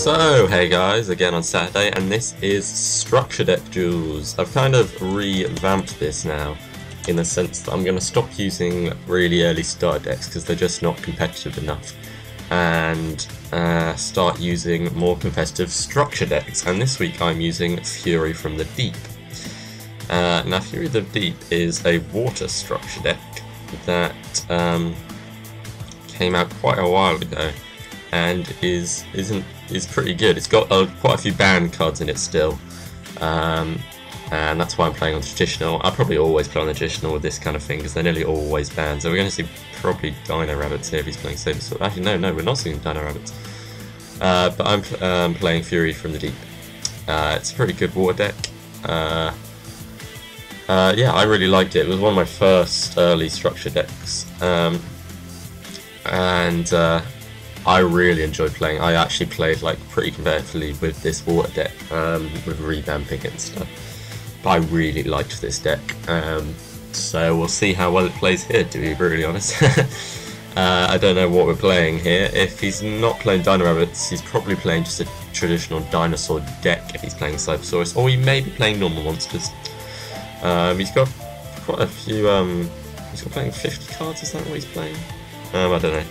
So, hey guys, again on Saturday, and this is Structure Deck Duels. I've kind of revamped this now, in the sense that I'm going to stop using really early starter decks because they're just not competitive enough, and start using more competitive structure decks. And this week I'm using Fury from the Deep. Now, Fury from the Deep is a water structure deck that came out quite a while ago, and is pretty good. It's got quite a few banned cards in it still, and that's why I'm playing on the traditional. I'll probably always play on the traditional with this kind of thing because they're nearly always banned. So we're going to see probably Dino Rabbits here if he's playing Saber. Actually, no, we're not seeing Dino Rabbits. But I'm playing Fury from the Deep. It's a pretty good water deck. Yeah, I really liked it. It was one of my first early structure decks, and I really enjoyed playing. I actually played like pretty competitively with this water deck, with revamping it and stuff. But I really liked this deck, so we'll see how well it plays here, to be brutally honest. I don't know what we're playing here. If he's not playing Dino Rabbits, he's probably playing just a traditional Dinosaur deck if he's playing Cybersaurus, or he may be playing normal monsters. He's got quite a few, he's got playing 50 cards, is that what he's playing? I don't know.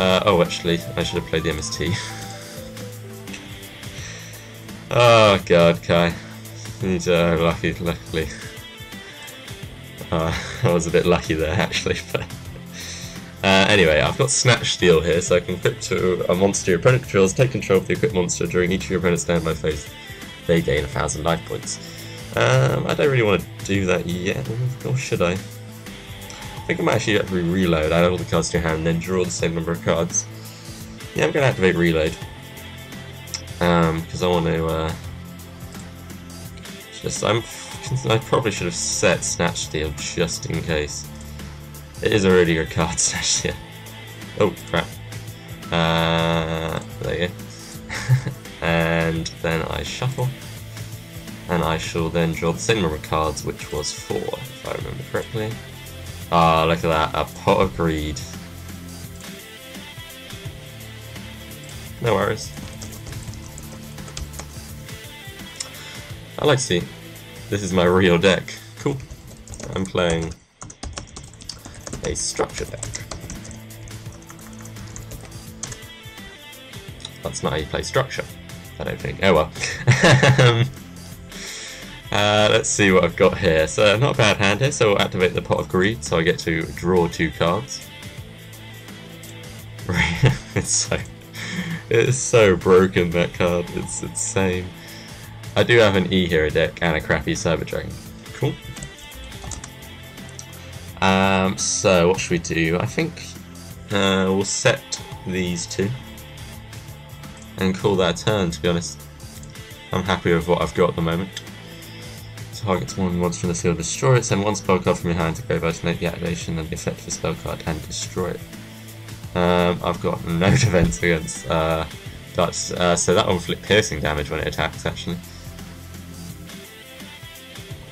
Oh, actually, I should have played the MST. Oh god, Kai. He's luckily. I was a bit lucky there, actually. But anyway, I've got Snatch Steal here, so I can equip to a monster your opponent controls, take control of the equipped monster during each of your opponent's standby phase. They gain 1,000 life points. I don't really want to do that yet, or should I? I think I might actually have to reload, add all the cards to your hand, and then draw the same number of cards. Yeah, I'm going to activate reload. Because I want to, I probably should have set Snatch Steal just in case. It is a really good card, Snatch Steal. Oh, crap. There you go. And then I shuffle. And I shall then draw the same number of cards, which was 4, if I remember correctly. Ah, look at that, a Pot of Greed. No worries. I like to see. This is my real deck. Cool. I'm playing a structure deck. That's not how you play structure, I don't think. Oh well. Let's see what I've got here. So, not a bad hand here, so we'll activate the Pot of Greed, so I get to draw 2 cards. It's so broken, that card. It's insane. I do have an E-Hero deck and a crappy Cyber Dragon. Cool. So, what should we do? I think we'll set these 2 and call that a turn, to be honest. I'm happy with what I've got at the moment. Targets one monster in the field, destroy it, send 1 spell card from your hand to go by to make the activation and the effect of the spell card and destroy it. I've got no defense against Dutch, so that will inflict piercing damage when it attacks, actually.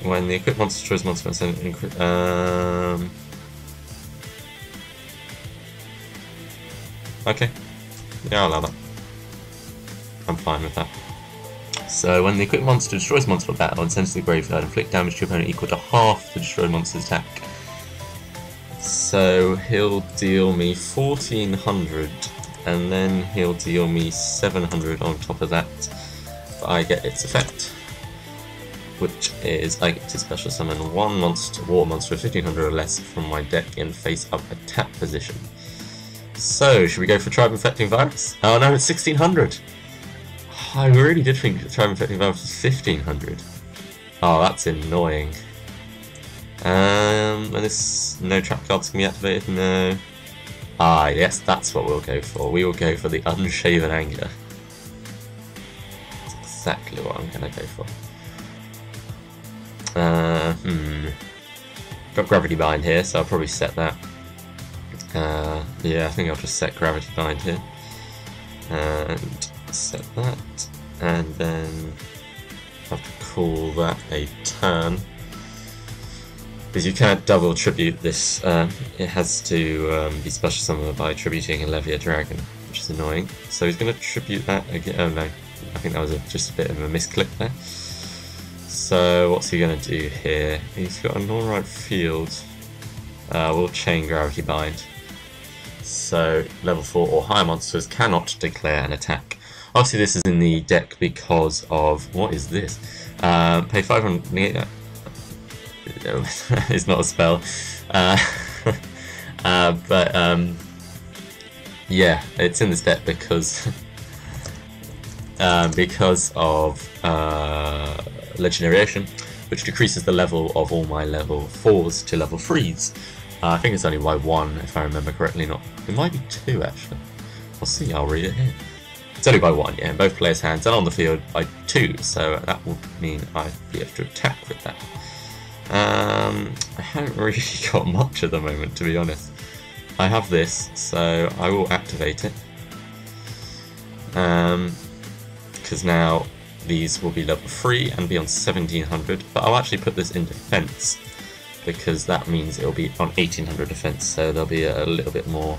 When the equipped monster destroys monster, send okay. Yeah, I'll allow that. I'm fine with that. So when the equipped monster destroys a monster battle and sends to the graveyard, inflict damage to your opponent equal to half the destroyed monster's attack. So he'll deal me 1,400, and then he'll deal me 700 on top of that. But I get its effect, which is I get to special summon 1 monster, water monster with 1,500 or less from my deck in face-up attack position. So should we go for Tribe Infecting Virus? Oh no, it's 1,600! I really did think the Tribe Infecting Virus was 1,500. Oh, that's annoying. And this, no trap cards can be activated, no. Ah, yes, that's what we'll go for. We will go for the Unshaven Anger. That's exactly what I'm going to go for. Got Gravity Bind here, so I'll probably set that. Yeah, I think I'll just set Gravity Bind here. And set that, and then have to call that a turn, because you can't double tribute this. It has to be special summoned by tributing a Levia Dragon. which is annoying. So he's going to tribute that again. Oh no, I think that was just a bit of a misclick there. So what's he going to do here? He's got an alright field. We'll chain Gravity Bind. So level 4 or higher monsters cannot declare an attack. Obviously this is in the deck because of, what is this? Pay 500, it's not a spell. Yeah, it's in this deck because of Legendary Ocean, which decreases the level of all my level 4s to level 3s. I think it's only by 1, if I remember correctly. Not, it might be 2 actually. We'll see. I'll read it here. It's only by 1, yeah. In both players' hands and on the field by 2, so that will mean I'd be able to attack with that. I haven't really got much at the moment, to be honest. I have this, so I will activate it. Because now these will be level 3 and be on 1700, but I'll actually put this in defense because that means it'll be on 1800 defense, so there'll be a little bit more.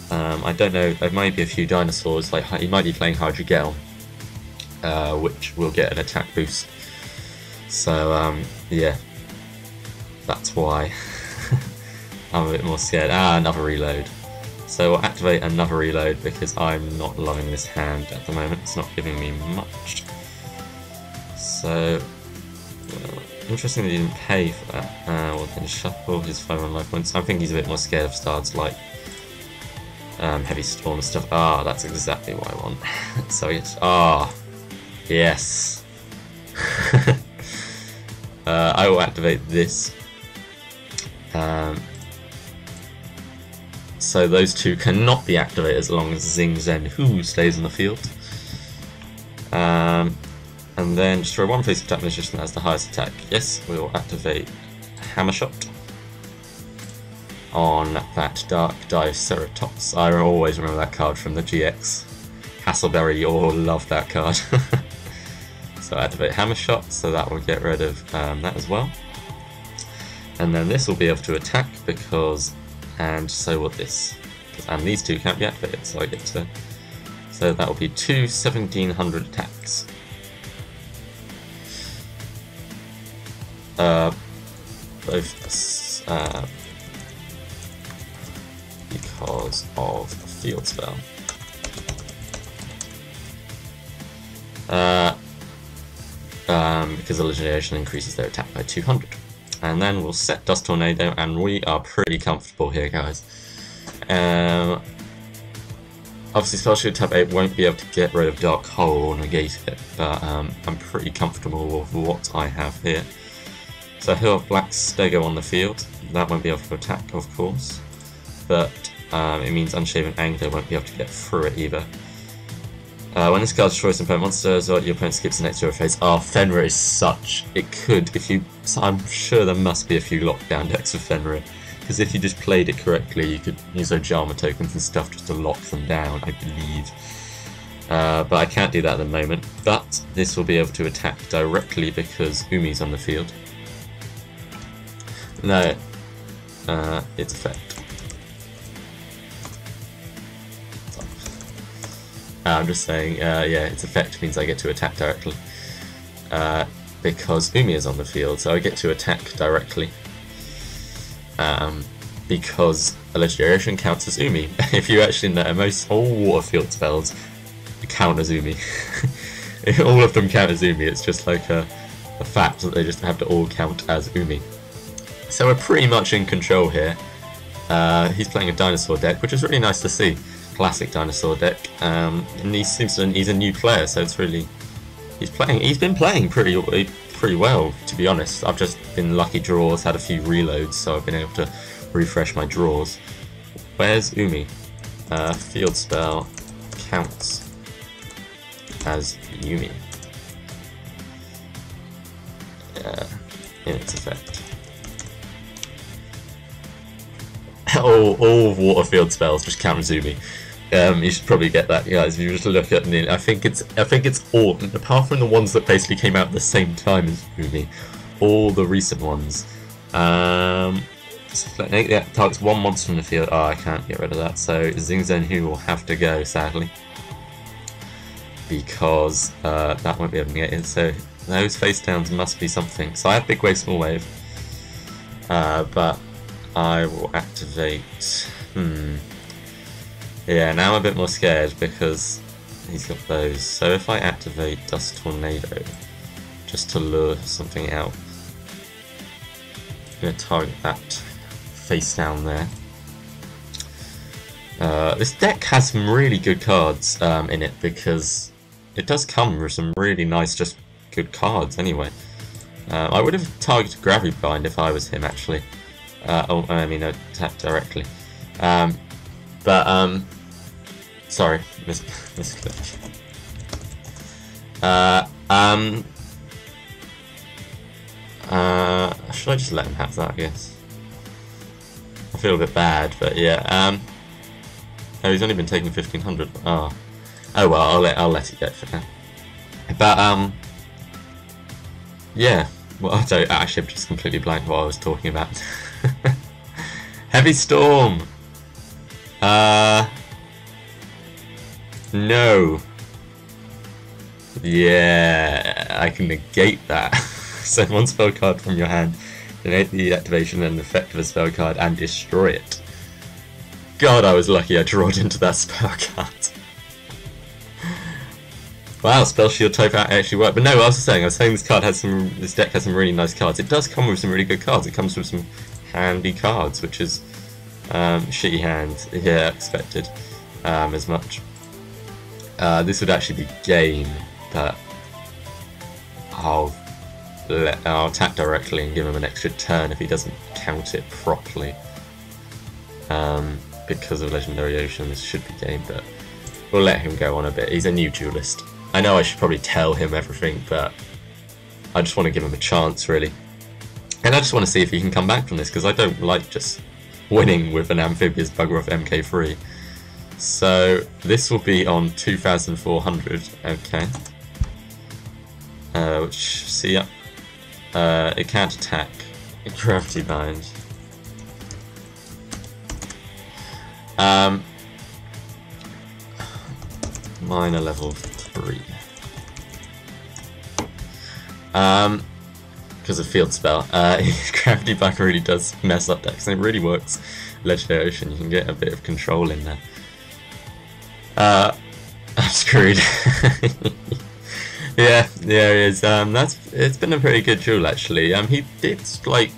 I don't know, there might be a few dinosaurs, like he might be playing Yugioh, which will get an attack boost. So yeah, that's why I'm a bit more scared. Another reload. So we'll activate another reload because I'm not loving this hand at the moment. It's not giving me much. So, interesting that he didn't pay for that. We'll then shuffle his 5 life points. I think he's a bit more scared of stars like Heavy Storm and stuff. That's exactly what I want. So yes. Yes. I will activate this. So those two cannot be activated as long as Zing Zen Hu stays on the field. And then destroy one face attack magician that has the highest attack. Yes, we will activate Hammer Shot on that Dark Diceratops. I always remember that card from the GX. Hasselberry, you all love that card. So activate Hammer Shot, so that will get rid of that as well. And then this will be able to attack because, and so will this. And these two can't be activated, so I get to, so that will be 2 1700 attacks. Both because of field spell. Because the Legendary increases their attack by 200. And then we'll set Dust Tornado, and we are pretty comfortable here, guys. Obviously, Spell Shield tab 8 won't be able to get rid of Dark Hole or negate it, but I'm pretty comfortable with what I have here. So he'll have Black Stego on the field. That won't be able to attack, of course, but it means Unshaven Angler won't be able to get through it either. When this card destroys an opponent monster, your opponent skips the next hero phase. Fenrir is such. It could, if you. So I'm sure there must be a few lockdown decks of Fenrir, because if you just played it correctly, you could use Ojama tokens and stuff just to lock them down, I believe. But I can't do that at the moment. But this will be able to attack directly because Umi's on the field. No, its effect. I'm just saying, yeah, its effect means I get to attack directly. Because Umi is on the field, so I get to attack directly. Because a Legendary Ocean counts as Umi. If you actually know, most all water field spells count as Umi. All of them count as Umi, it's just like a fact that they just have to all count as Umi. So we're pretty much in control here. He's playing a Dinosaur deck, which is really nice to see. Classic Dinosaur deck, and he's a new player, so it's really he's been playing pretty well, to be honest. I've just been lucky draws, had a few reloads, so I've been able to refresh my draws. Where's Umi? Field spell counts as Umi in its effect. all water field spells just count as Umi. You should probably get that, guys. If you just look at the, I think it's all, apart from the ones that basically came out at the same time as Umi, all the recent ones. Yeah, targets one monster in the field. Oh, I can't get rid of that, so Zing Zhenhu will have to go, sadly. Because that won't be able to get in, so those face downs must be something. So I have Big Wave, Small Wave, but I will activate... Yeah, now I'm a bit more scared because he's got those. So if I activate Dust Tornado, just to lure something out, I'm going to target that face down there. This deck has some really good cards in it because it does come with some really nice, just good cards anyway. I would have targeted Gravity Bind if I was him actually. I mean attack directly. Sorry, misclicked. Should I just let him have that, I guess? I feel a bit bad, but yeah. Oh, he's only been taking 1500. Oh well, I'll let it go for now. But yeah. Well, actually, I'm just completely blank what I was talking about. Heavy Storm. No. Yeah, I can negate that. Send one spell card from your hand, negate the activation and effect of a spell card, and destroy it. God, I was lucky I drawed into that spell card. Wow, Spell Shield type out actually worked. But no, I was saying this deck has some really nice cards. It does come with some really good cards. It comes with some handy cards, which is shitty hand. Yeah, expected as much. This would actually be game, but I'll attack directly and give him an extra turn if he doesn't count it properly. Because of Legendary Ocean, this should be game, but we'll let him go on a bit. He's a new duelist. I know I should probably tell him everything, but I just want to give him a chance, really. And I just want to see if he can come back from this, because I don't like just winning with an Amphibious Bugger off MK3. So this will be on 2,400, okay. Which, see, it can't attack. Gravity Bind. Minor level 3. Because of Field Spell. Gravity Bind really does mess up decks, and it really works. Legendary Ocean, you can get a bit of control in there. I'm screwed. yeah, he is. It's been a pretty good duel actually. He did like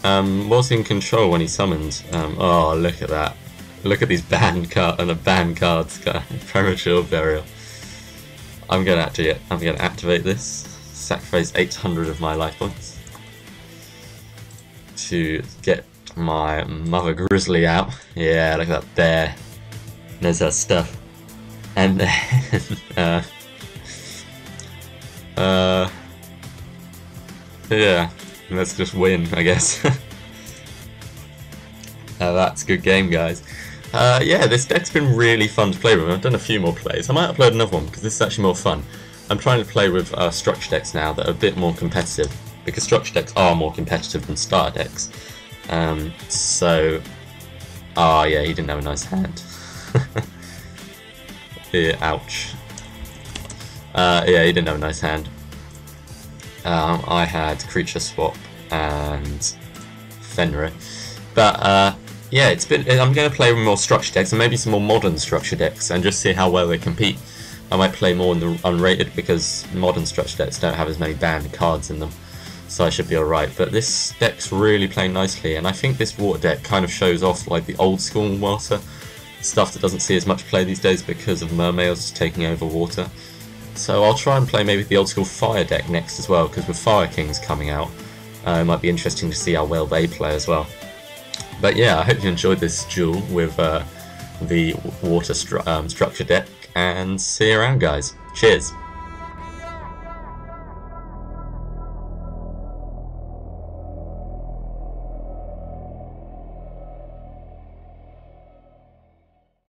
was in control when he summoned. Oh, look at that! Look at these banned cards. Premature Burial. I'm gonna activate this. Sacrifice 800 of my life points to get my Mother Grizzly out. Yeah, look at that bear. Knows her stuff. And then yeah, let's just win, I guess. That's a good game, guys. Yeah, this deck's been really fun to play with. I've done a few more plays. I might upload another one because this is actually more fun. I'm trying to play with structure decks now that are a bit more competitive, because structure decks are more competitive than starter decks. So, oh yeah, he didn't have a nice hand. Yeah, ouch. Yeah, he didn't have a nice hand. I had Creature Swap and Fenrir, but yeah, I'm going to play with more structure decks and maybe some more modern structure decks and just see how well they compete. I might play more in the unrated because modern structure decks don't have as many banned cards in them, so I should be alright. But this deck's really playing nicely, and I think this water deck kind of shows off like the old school water stuff that doesn't see as much play these days because of mermaids taking over water. So I'll try and play maybe the old school fire deck next as well, because with Fire Kings coming out, it might be interesting to see how well they play as well. But yeah, I hope you enjoyed this duel with the water structure deck, and see you around, guys. Cheers!